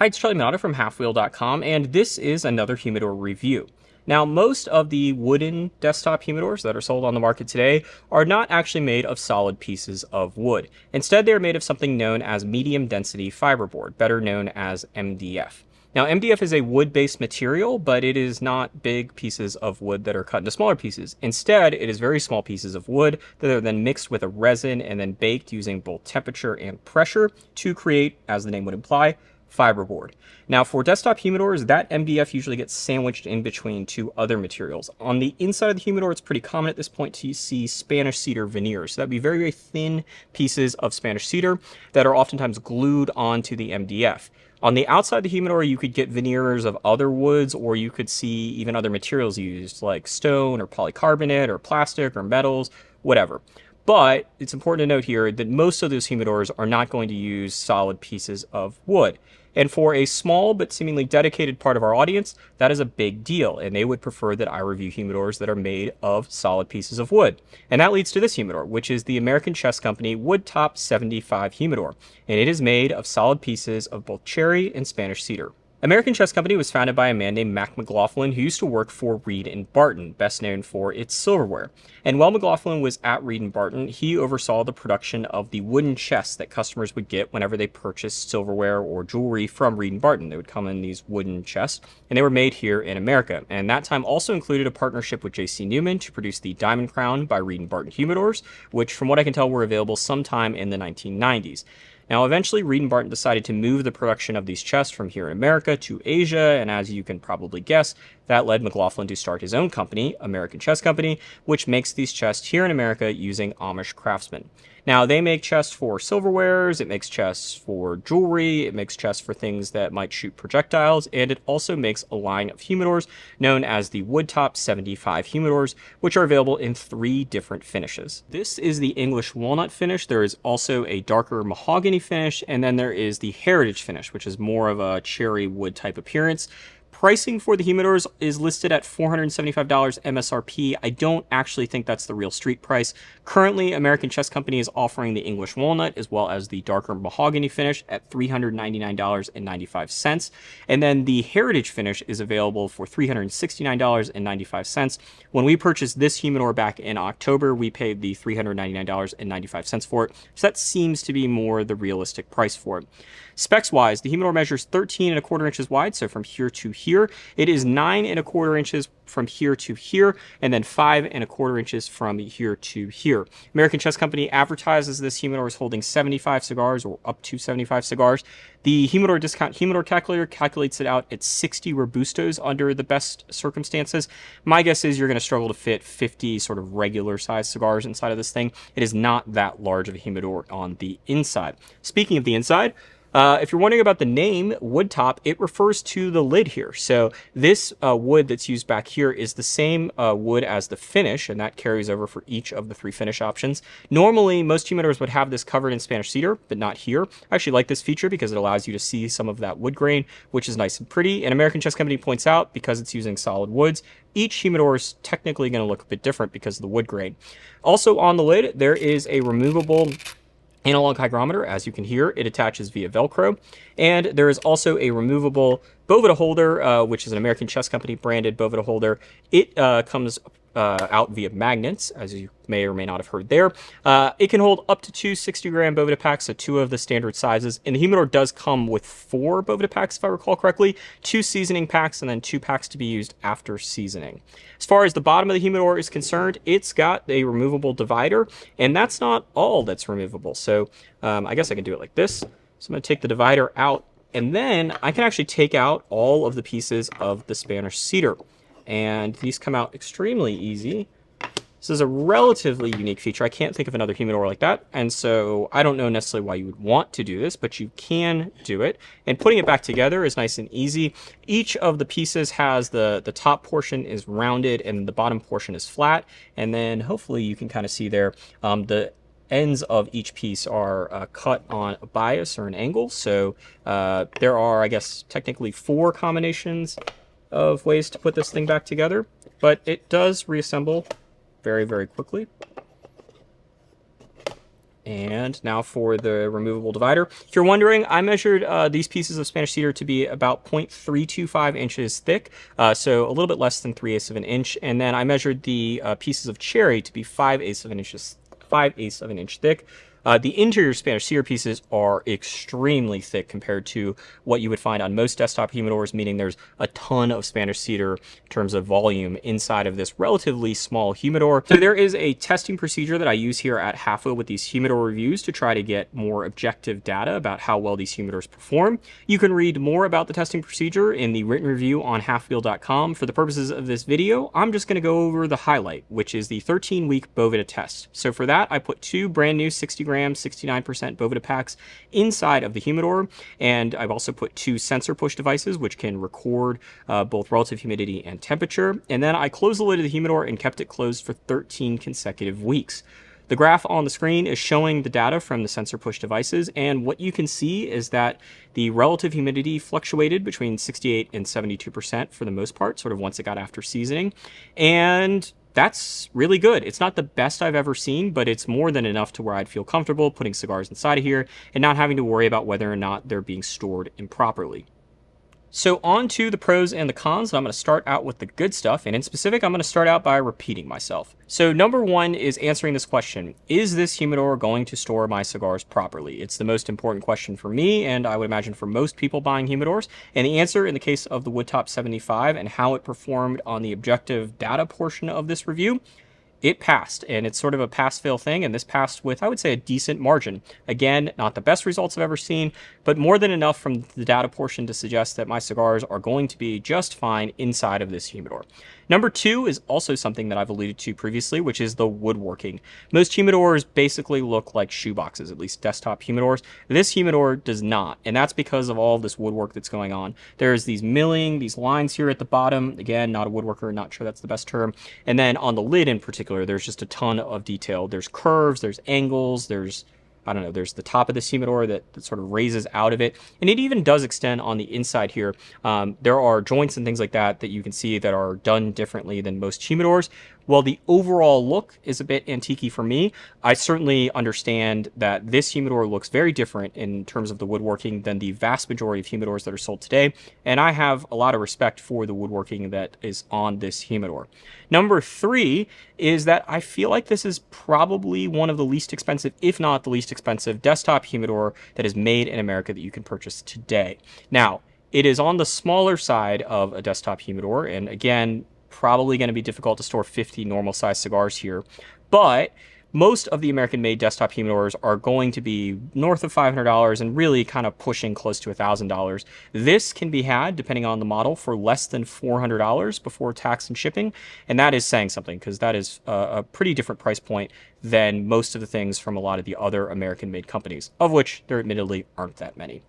Hi, it's Charlie Minato from halfwheel.com, and this is another humidor review. Now, most of the wooden desktop humidors that are sold on the market today are not actually made of solid pieces of wood. Instead, they're made of something known as medium density fiberboard, better known as MDF. Now, MDF is a wood-based material, but it is not big pieces of wood that are cut into smaller pieces. Instead, it is very small pieces of wood that are then mixed with a resin and then baked using both temperature and pressure to create, as the name would imply, fiberboard. Now, for desktop humidors, that MDF usually gets sandwiched in between two other materials. On the inside of the humidor, it's pretty common at this point to see Spanish cedar veneers. So that'd be very, very thin pieces of Spanish cedar that are oftentimes glued onto the MDF. On the outside of the humidor, you could get veneers of other woods, or you could see even other materials used, like stone or polycarbonate or plastic or metals, whatever. But it's important to note here that most of those humidors are not going to use solid pieces of wood. And for a small but seemingly dedicated part of our audience, that is a big deal, and they would prefer that I review humidors that are made of solid pieces of wood. And that leads to this humidor, which is the American Chess Company WoodTop 75 humidor, and it is made of solid pieces of both cherry and Spanish cedar. American Chess Company was founded by a man named Mac McLaughlin, who used to work for Reed & Barton, best known for its silverware. And while McLaughlin was at Reed & Barton, he oversaw the production of the wooden chests that customers would get whenever they purchased silverware or jewelry from Reed & Barton. They would come in these wooden chests, and they were made here in America. And that time also included a partnership with J.C. Newman to produce the Diamond Crown by Reed & Barton humidors, which from what I can tell were available sometime in the 1990s. Now, eventually, Reed & Barton decided to move the production of these chests from here in America to Asia, and as you can probably guess, that led McLaughlin to start his own company, American Chess Company, which makes these chests here in America using Amish craftsmen. Now, they make chests for silverwares, it makes chests for jewelry, it makes chests for things that might shoot projectiles, and it also makes a line of humidors known as the WoodTop 75 humidors, which are available in 3 different finishes. This is the English walnut finish. There is also a darker mahogany finish, and then there is the heritage finish, which is more of a cherry wood type appearance. Pricing for the humidors is listed at $475 MSRP. I don't actually think that's the real street price. Currently, American Chess Company is offering the English walnut as well as the darker mahogany finish at $399.95. And then the heritage finish is available for $369.95. When we purchased this humidor back in October, we paid the $399.95 for it. So that seems to be more the realistic price for it. Specs-wise, the humidor measures 13¼ inches wide, so from here to here. It is 9¼ inches from here to here, and then 5¼ inches from here to here. American Chess Company advertises this humidor as holding 75 cigars, or up to 75 cigars. The humidor discount humidor calculator calculates it out at 60 robustos under the best circumstances. My guess is you're going to struggle to fit 50 sort of regular size cigars inside of this thing. It is not that large of a humidor on the inside. Speaking of the inside, if you're wondering about the name WoodTop, it refers to the lid here. So this wood that's used back here is the same wood as the finish, and that carries over for each of the 3 finish options. Normally, most humidors would have this covered in Spanish cedar, but not here. I actually like this feature because it allows you to see some of that wood grain, which is nice and pretty. And American Chess Company points out, because it's using solid woods, each humidor is technically going to look a bit different because of the wood grain. Also on the lid, there is a removable analog hygrometer. As you can hear, it attaches via Velcro. And there is also a removable Boveda holder, which is an American Chess Company branded Boveda holder. It comes out via magnets, as you may or may not have heard there. It can hold up to 2 60-gram Boveda packs, so 2 of the standard sizes. And the humidor does come with 4 Boveda packs, if I recall correctly, 2 seasoning packs, and then 2 packs to be used after seasoning. As far as the bottom of the humidor is concerned, it's got a removable divider, and that's not all that's removable. So I guess I can do it like this. So I'm going to take the divider out, and then I can actually take out all of the pieces of the Spanish cedar. And these come out extremely easy. This is a relatively unique feature. I can't think of another humidor like that, and so I don't know necessarily why you would want to do this, but you can do it. And putting it back together is nice and easy. Each of the pieces has the top portion is rounded and the bottom portion is flat, and then hopefully you can kind of see there the ends of each piece are cut on a bias or an angle. So there are, I guess, technically 4 combinations of ways to put this thing back together, but it does reassemble very, very quickly. And now for the removable divider. If you're wondering, I measured these pieces of Spanish cedar to be about 0.325 inches thick, so a little bit less than 3/8 of an inch. And then I measured the pieces of cherry to be 5/8 of an inch, 5/8 of an inch thick. The interior Spanish cedar pieces are extremely thick compared to what you would find on most desktop humidors, meaning there's a ton of Spanish cedar in terms of volume inside of this relatively small humidor. So there is a testing procedure that I use here at Halfwheel with these humidor reviews to try to get more objective data about how well these humidors perform. You can read more about the testing procedure in the written review on halfwheel.com. For the purposes of this video, I'm just going to go over the highlight, which is the 13-week Boveda test. So for that, I put 2 brand new 60-gram 69% Boveda packs inside of the humidor, and I've also put 2 sensor push devices which can record both relative humidity and temperature. And then I closed the lid of the humidor and kept it closed for 13 consecutive weeks. The graph on the screen is showing the data from the sensor push devices, and what you can see is that the relative humidity fluctuated between 68 and 72% for the most part, sort of once it got after seasoning, and that's really good. It's not the best I've ever seen, but it's more than enough to where I'd feel comfortable putting cigars inside of here and not having to worry about whether or not they're being stored improperly. So on to the pros and the cons. I'm going to start out with the good stuff, and in specific, I'm going to start out by repeating myself. So number one is answering this question: is this humidor going to store my cigars properly? It's the most important question for me, and I would imagine for most people buying humidors. And the answer in the case of the WoodTop 75 and how it performed on the objective data portion of this review, it passed, and it's sort of a pass-fail thing, and this passed with, I would say, a decent margin. Again, not the best results I've ever seen, but more than enough from the data portion to suggest that my cigars are going to be just fine inside of this humidor. Number two is also something that I've alluded to previously, which is the woodworking. Most humidors basically look like shoeboxes, at least desktop humidors. This humidor does not, and that's because of all this woodwork that's going on. There's these milling, these lines here at the bottom. Again, not a woodworker, not sure that's the best term. And then on the lid in particular, there's just a ton of detail. There's curves, there's angles, there's there's the top of the humidor that sort of raises out of it. And it even does extend on the inside here. There are joints and things like that that you can see that are done differently than most humidors. While the overall look is a bit antique-y for me, I certainly understand that this humidor looks very different in terms of the woodworking than the vast majority of humidors that are sold today, and I have a lot of respect for the woodworking that is on this humidor. Number three is that I feel like this is probably one of the least expensive, if not the least expensive, desktop humidor that is made in America that you can purchase today. Now, it is on the smaller side of a desktop humidor, and again, probably going to be difficult to store 50 normal size cigars here, but most of the American-made desktop humidors are going to be north of $500 and really kind of pushing close to $1,000. This can be had, depending on the model, for less than $400 before tax and shipping, and that is saying something because that is a pretty different price point than most of the things from a lot of the other American-made companies, of which there admittedly aren't that many.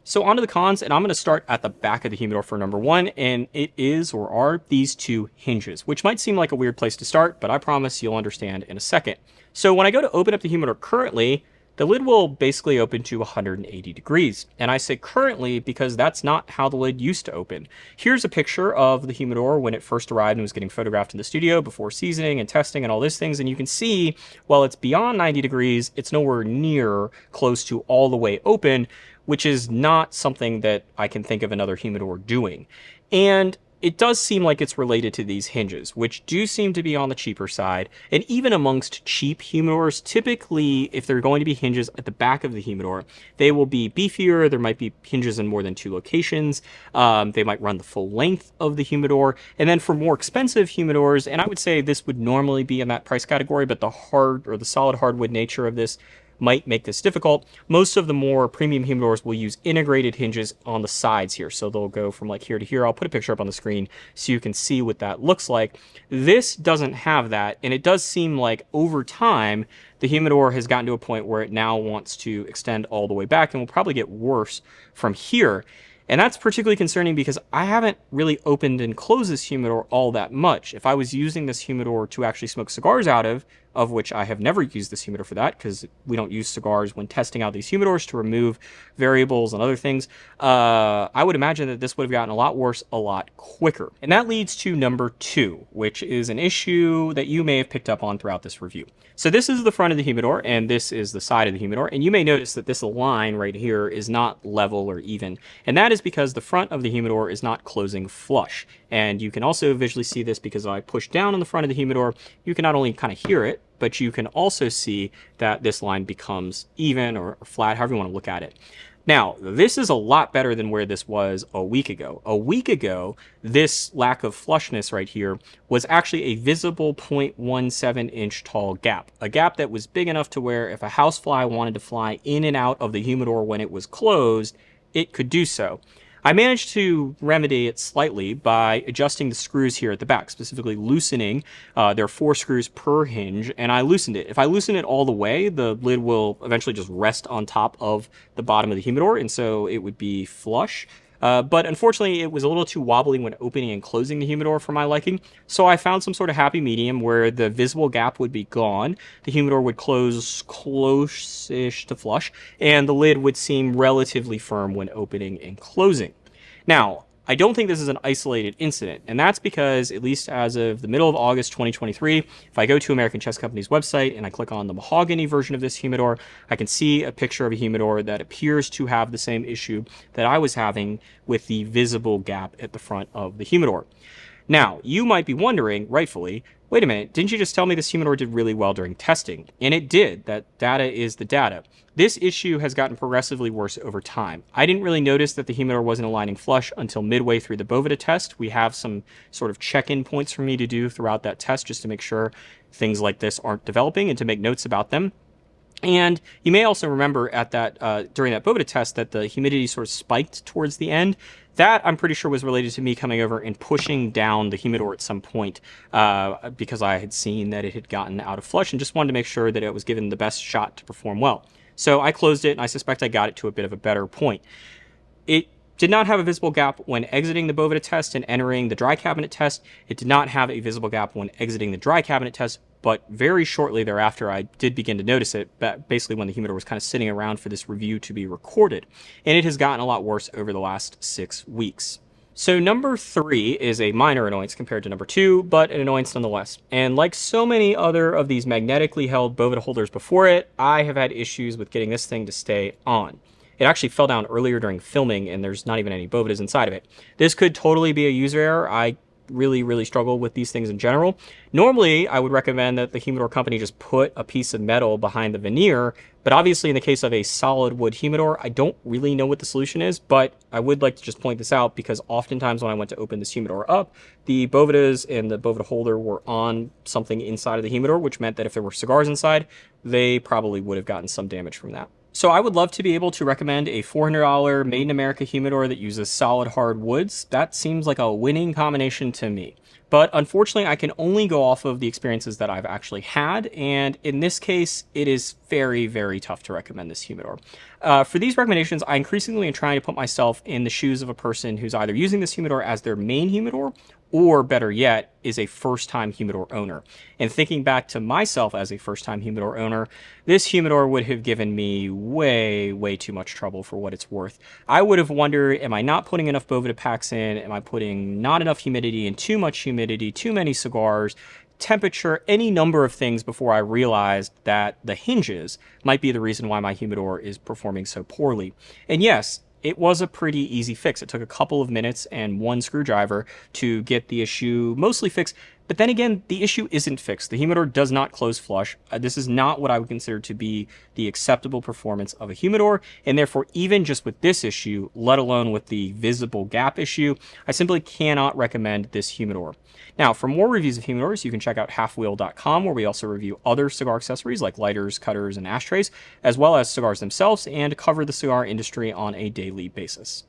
So on to the cons, and I'm going to start at the back of the humidor for number one, and it is or are these 2 hinges, which might seem like a weird place to start, but I promise you'll understand in a second. So when I go to open up the humidor currently, the lid will basically open to 180 degrees. And I say currently because that's not how the lid used to open. Here's a picture of the humidor when it first arrived and was getting photographed in the studio before seasoning and testing and all these things. And you can see, while it's beyond 90 degrees, it's nowhere near close to all the way open, which is not something that I can think of another humidor doing. And it does seem like it's related to these hinges, which do seem to be on the cheaper side. And even amongst cheap humidors, typically, if they're going to be hinges at the back of the humidor, they will be beefier. There might be hinges in more than 2 locations. They might run the full length of the humidor. And then for more expensive humidors, and I would say this would normally be in that price category, but the hard or the solid hardwood nature of this might make this difficult. Most of the more premium humidors will use integrated hinges on the sides here. So they'll go from like here to here. I'll put a picture up on the screen so you can see what that looks like. This doesn't have that, and it does seem like over time, the humidor has gotten to a point where it now wants to extend all the way back and will probably get worse from here. And that's particularly concerning because I haven't really opened and closed this humidor all that much. If I was using this humidor to actually smoke cigars out of, of which I have never used this humidor for that because we don't use cigars when testing out these humidors to remove variables and other things. I would imagine that this would have gotten a lot worse a lot quicker. And that leads to number 2, which is an issue that you may have picked up on throughout this review. So this is the front of the humidor, and this is the side of the humidor, and you may notice that this line right here is not level or even, and that is because the front of the humidor is not closing flush. And you can also visually see this because I push down on the front of the humidor. You can not only kind of hear it, but you can also see that this line becomes even or flat, however you want to look at it. Now, this is a lot better than where this was a week ago. A week ago, this lack of flushness right here was actually a visible 0.17 inch tall gap. A gap that was big enough to where if a housefly wanted to fly in and out of the humidor when it was closed, it could do so. I managed to remedy it slightly by adjusting the screws here at the back, specifically loosening. There are 4 screws per hinge, and I loosened it. If I loosen it all the way, the lid will eventually just rest on top of the bottom of the humidor, and so it would be flush. But unfortunately, it was a little too wobbly when opening and closing the humidor for my liking, so I found some sort of happy medium where the visible gap would be gone, the humidor would close close-ish to flush, and the lid would seem relatively firm when opening and closing. Now, I don't think this is an isolated incident, and that's because, at least as of the middle of August 2023, if I go to American Chess Company's website and I click on the mahogany version of this humidor, I can see a picture of a humidor that appears to have the same issue that I was having with the visible gap at the front of the humidor. Now, you might be wondering, rightfully, wait a minute, didn't you just tell me this humidor did really well during testing? And it did. That data is the data. This issue has gotten progressively worse over time. I didn't really notice that the humidor wasn't aligning flush until midway through the Boveda test. We have some sort of check-in points for me to do throughout that test just to make sure things like this aren't developing and to make notes about them. And you may also remember at that during that Boveda test that the humidity sort of spiked towards the end. That, I'm pretty sure, was related to me coming over and pushing down the humidor at some point because I had seen that it had gotten out of flush and just wanted to make sure that it was given the best shot to perform well. So I closed it, and I suspect I got it to a bit of a better point. It did not have a visible gap when exiting the Boveda test and entering the dry cabinet test. It did not have a visible gap when exiting the dry cabinet test, but very shortly thereafter, I did begin to notice it, basically when the humidor was kind of sitting around for this review to be recorded. And it has gotten a lot worse over the last 6 weeks. So number 3 is a minor annoyance compared to number 2, but an annoyance nonetheless. And like so many other of these magnetically held Boveda holders before it, I have had issues with getting this thing to stay on. It actually fell down earlier during filming, and there's not even any Bovedas inside of it. This could totally be a user error. I really struggle with these things in general. Normally, I would recommend that the humidor company just put a piece of metal behind the veneer, but obviously in the case of a solid wood humidor, I don't really know what the solution is, but I would like to just point this out because oftentimes when I went to open this humidor up, the Bovedas and the Boveda holder were on something inside of the humidor, which meant that if there were cigars inside, they probably would have gotten some damage from that. So I would love to be able to recommend a $400 Made in America humidor that uses solid hard woods. That seems like a winning combination to me. But unfortunately, I can only go off of the experiences that I've actually had, and in this case, it is very tough to recommend this humidor. For these recommendations, I increasingly am trying to put myself in the shoes of a person who's either using this humidor as their main humidor, or better yet, is a first-time humidor owner. And thinking back to myself as a first-time humidor owner, this humidor would have given me way too much trouble for what it's worth. I would have wondered, am I not putting enough Boveda packs in? Am I putting not enough humidity and too much humidity, too many cigars, temperature, any number of things before I realized that the hinges might be the reason why my humidor is performing so poorly. And yes, it was a pretty easy fix. It took a couple of minutes and 1 screwdriver to get the issue mostly fixed. But then again, the issue isn't fixed. The humidor does not close flush. This is not what I would consider to be the acceptable performance of a humidor. And therefore, even just with this issue, let alone with the visible gap issue, I simply cannot recommend this humidor. Now, for more reviews of humidors, you can check out halfwheel.com, where we also review other cigar accessories like lighters, cutters, and ashtrays, as well as cigars themselves, and cover the cigar industry on a daily basis.